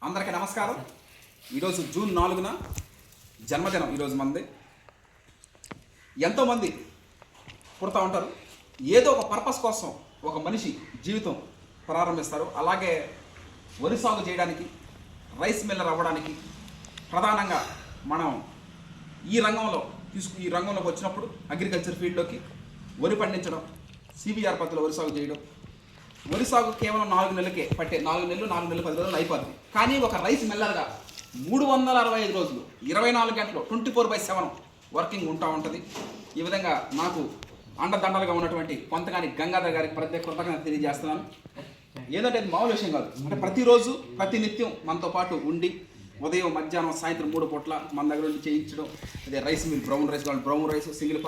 అందరికీ నమస్కారం. ఈరోజు జూన్ 4న జన్మదినం. ఈరోజు మంది ఎంతోమంది పుడతా ఉంటారు. ఏదో ఒక పర్పస్ కోసం ఒక మనిషి జీవితం ప్రారంభిస్తారు. అలాగే వరి సాగు చేయడానికి, రైస్ మిల్లర్ అవ్వడానికి ప్రధానంగా మనం ఈ రంగంలోకి వచ్చినప్పుడు అగ్రికల్చర్ ఫీల్డ్లోకి వరి పండించడం, సిబిఆర్ పద్ధతిలో వరి సాగు చేయడం. వరి సాగు కేవలం 4 నెలలకే పట్టే 4 నెలలు 10 రోజులు అయిపోతుంది. కానీ ఒక రైస్ మిల్లర్గా 365 రోజులు 24 గంటలు 24/7 వర్కింగ్ ఉంటుంది. ఈ విధంగా నాకు అండదండలుగా ఉన్నటువంటి కొంతగాని గంగాధర్ గారికి ప్రత్యేక కృతజ్ఞత తెలియజేస్తున్నాను. ఏదంటే అది మామూలు విషయం కాదు. అంటే ప్రతిరోజు ప్రతినిత్యం మనతో పాటు ఉండి ఉదయం, మధ్యాహ్నం, సాయంత్రం 3 పూట్ల మన దగ్గర నుండి చేయించడం. అదే రైస్ మిల్, బ్రౌన్ రైస్ కావాలి brown rice, single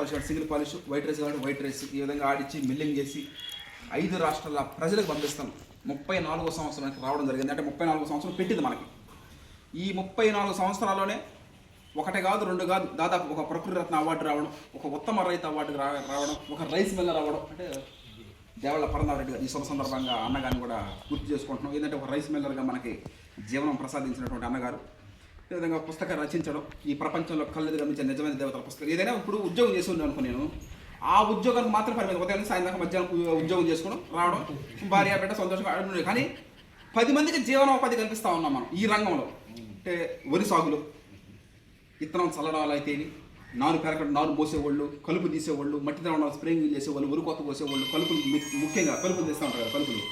polish, white rice కావాలి వైట్ రైస్, ఈ విధంగా ఆడిచ్చి మిల్లింగ్ చేసి 5 రాష్ట్రాల ప్రజలకు పంపిస్తాం. 34వ సంవత్సరానికి రావడం జరిగింది. అంటే 34 సంవత్సరాలు పెట్టింది మనకి. ఈ 34 సంవత్సరాల్లోనే ఒకటి కాదు, 2 కాదు, దాదాపు ఒక ప్రకృతి రత్న అవార్డు రావడం, ఒక ఉత్తమ రైతు అవార్డు రావడం, ఒక రైస్ మిల్లర్ అవ్వడం. అంటే దేవళ్ళ పరంధారెడ్డి గారు ఈ శుభ సందర్భంగా అన్నగారిని కూడా గుర్తు చేసుకుంటున్నాం. ఏంటంటే ఒక రైస్ మిల్లర్గా మనకి జీవనం ప్రసాదించినటువంటి అన్నగారు ఈ విధంగా పుస్తకం రచించడం, ఈ ప్రపంచంలో కళ్ళెదు గమనించే నిజమైన దేవతల పుస్తకం. ఏదైనా ఇప్పుడు ఉద్యోగం చేసి ఉన్నాను అనుకో, నేను ఆ ఉద్యోగానికి మాత్రం పరిమితం. ఉదయం సాయంత్రం మధ్యాహ్నం ఉద్యోగం చేసుకోవడం, రావడం, భార్య బిడ్డ సంతోషంగా ఆడడం. కానీ 10 మందికి జీవనోపాధి కల్పిస్తూ ఉన్నాం మనం ఈ రంగంలో. అంటే వరి సాగులో విత్తనం చల్లడాలు అయితే, నారు పోసేవాళ్ళు, కలుపు తీసేవాళ్ళు, మట్టి తవ్వడం స్ప్రేయింగ్ చేసేవాళ్ళు, వరి కొత్త పోసేవాళ్ళు, కలుపులు ముఖ్యంగా కలుపులు తీస్తూ ఉంటారు కదా, కలుపులు.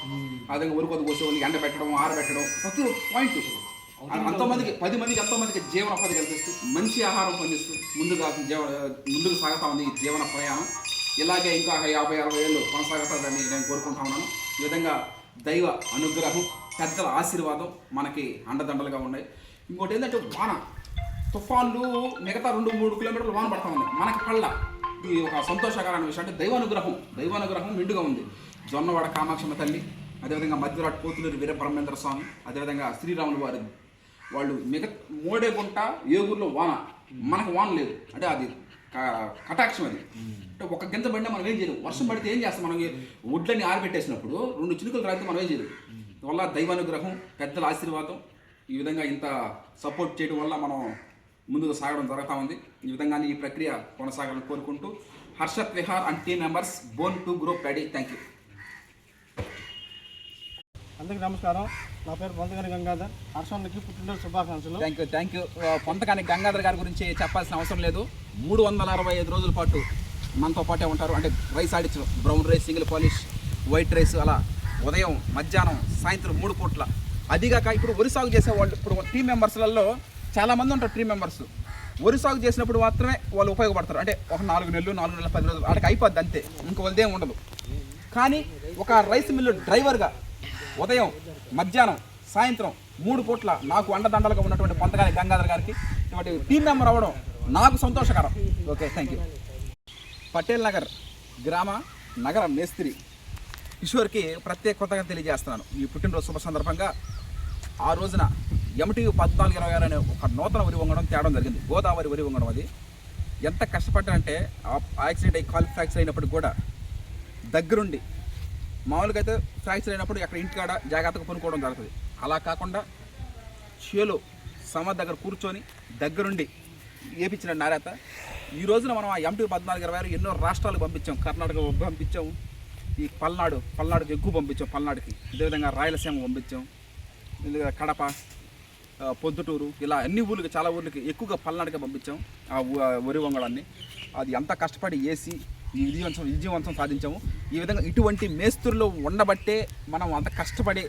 ఆ విధంగా వరి కొత్త పోసేవాళ్ళు, ఎండబెట్టడం, ఆరబెట్టడం, ప్రతి పాయింట్ అంతమందికి 10 మందికి ఎంతోమందికి జీవనోపాధి కల్పిస్తూ మంచి ఆహారం పండిస్తూ ముందుకు సాగుతా ఉంది ఈ జీవన ప్రయాణం. ఇలాగే ఇంకా 50-60 ఏళ్ళు కొనసాగుతుందని నేను కోరుకుంటా ఉన్నాను. ఈ విధంగా దైవ అనుగ్రహం, పెద్దల ఆశీర్వాదం మనకి అండదండలుగా ఉన్నాయి. ఇంకోటి ఏంటంటే వాన, తుఫాన్లు మిగతా 2-3 కిలోమీటర్లు వాన పడతా ఉన్నాయి, మనకి పళ్ళ. ఇది ఒక సంతోషకరమైన విషయం. అంటే దైవానుగ్రహం మెండుగా ఉంది. జొన్నవాడ కామాక్షమ్మ తల్లి, అదేవిధంగా మధ్యరాట్ పోతులూరి వీరబ్రహ్మేంద్ర స్వామి, అదేవిధంగా శ్రీరాములు వారి వాళ్ళు మోడేగుంట, ఏగూరులో వాన, మనకు వాన లేదు. అంటే అది కటాక్షం. అది అంటే ఒక గింజ పడినా మనం ఏం చేయలేము. వర్షం పడితే ఏం చేస్తాం, మనం ఒడ్లన్నీ ఆరబెట్టేసినప్పుడు 2 చినుకులు రాయితే మనం ఏం చేయలేము. వల్ల దైవానుగ్రహం, పెద్దల ఆశీర్వాదం, ఈ విధంగా ఇంత సపోర్ట్ చేయడం వల్ల మనం ముందుకు సాగడం జరుగుతూ ఉంది. ఈ విధంగానే ఈ ప్రక్రియ కొనసాగాలని కోరుకుంటూ, Harshad Vihar and team members, Born to grow paddy. Thank you. అందరికీ నమస్కారం. నా పేరు పొంతకాని గంగాధర్. హర్షన్కి పుట్టినరోజు శుభాకాంక్షలు. Thank you. పొంతకాని గంగాధర్ గారి గురించి చెప్పాల్సిన అవసరం లేదు. 365 రోజుల పాటు మనతో పాటే ఉంటారు. అంటే రైస్ ఆడించడం, brown rice, single polish, white rice, అలా ఉదయం, మధ్యాహ్నం, సాయంత్రం 3 పూట్ల. అదిగాక ఇప్పుడు వరి సాగు చేసేవాళ్ళు, ఇప్పుడు టీమ్ మెంబర్స్లలో చాలామంది ఉంటారు. టీమ్ మెంబర్స్ వరి సాగు చేసినప్పుడు మాత్రమే వాళ్ళు ఉపయోగపడతారు. అంటే ఒక 4 నెలలు 10 రోజులు వాళ్ళకి అయిపోద్ది అంతే, ఇంక వాళ్ళదేం ఉండదు. కానీ ఒక రైస్ మిల్లు డ్రైవర్గా ఉదయం, మధ్యాహ్నం, సాయంత్రం 3 పూట్ల నాకు అండదండలుగా ఉన్నటువంటి పొంతకాని గంగాధర్ గారికి ఇటువంటి టీం మెంబర్ అవ్వడం నాకు సంతోషకరం. Okay, thank you. Patel Nagar గ్రామ నగర మేస్త్రి కిషోర్కి ప్రత్యేక కృతజ్ఞత తెలియజేస్తున్నాను. ఈ పుట్టినరోజు శుభ సందర్భంగా ఆ రోజున MTU 1426 అనే ఒక నూతన వరి వంగడం తేడం జరిగింది. గోదావరి వరి వంగడం. అది ఎంత కష్టపడ్డారంటే యాక్సిడెంట్ అయ్యి కాల్ ఫ్రాక్చర్ అయినప్పుడు కూడా దగ్గరుండి, మామూలుగా అయితే ఫ్రాక్చర్ అయినప్పుడు అక్కడ ఇంటికాడ జాగ్రత్తగా పనుకోవడం జరుగుతుంది. అలా కాకుండా చేలో సమ దగ్గర కూర్చొని దగ్గరుండి ఏపించిన నారాత. ఈ రోజున మనం ఆ MTU 1426 ఎన్నో రాష్ట్రాలకు పంపించాం. కర్ణాటక పంపించాము, ఈ పల్నాడుకి ఎక్కువ పంపించాం, పల్నాడుకి. అదేవిధంగా రాయలసీమ పంపించాం, కడప, పొద్దుటూరు, ఇలా అన్ని ఊళ్ళకి, చాలా ఊళ్ళకి, ఎక్కువగా పల్నాడుకి పంపించాం ఆ వరి వంగడాన్ని. అది ఎంత కష్టపడి వేసి ఈ విజయవంతం సాధించాము. ఈ విధంగా ఇటువంటి మేస్త్రులు ఉండబట్టే మనం అంత కష్టపడి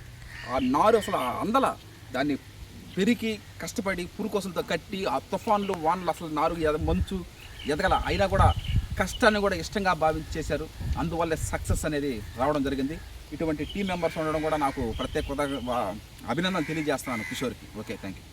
ఆ నారు అసలు అందల దాన్ని పెరికి కష్టపడి పురుకోసలతో కట్టి, ఆ తుఫాన్లు, వానలు, అసలు నారు మంచు ఎదగల అయినా కూడా కష్టాన్ని కూడా ఇష్టంగా భావించి చేశారు. అందువల్ల సక్సెస్ అనేది రావడం జరిగింది. ఇటువంటి టీం మెంబర్స్ ఉండడం కూడా నాకు ప్రత్యేక అభినందన తెలియజేస్తున్నాను కిషోర్కి. Okay, thank you.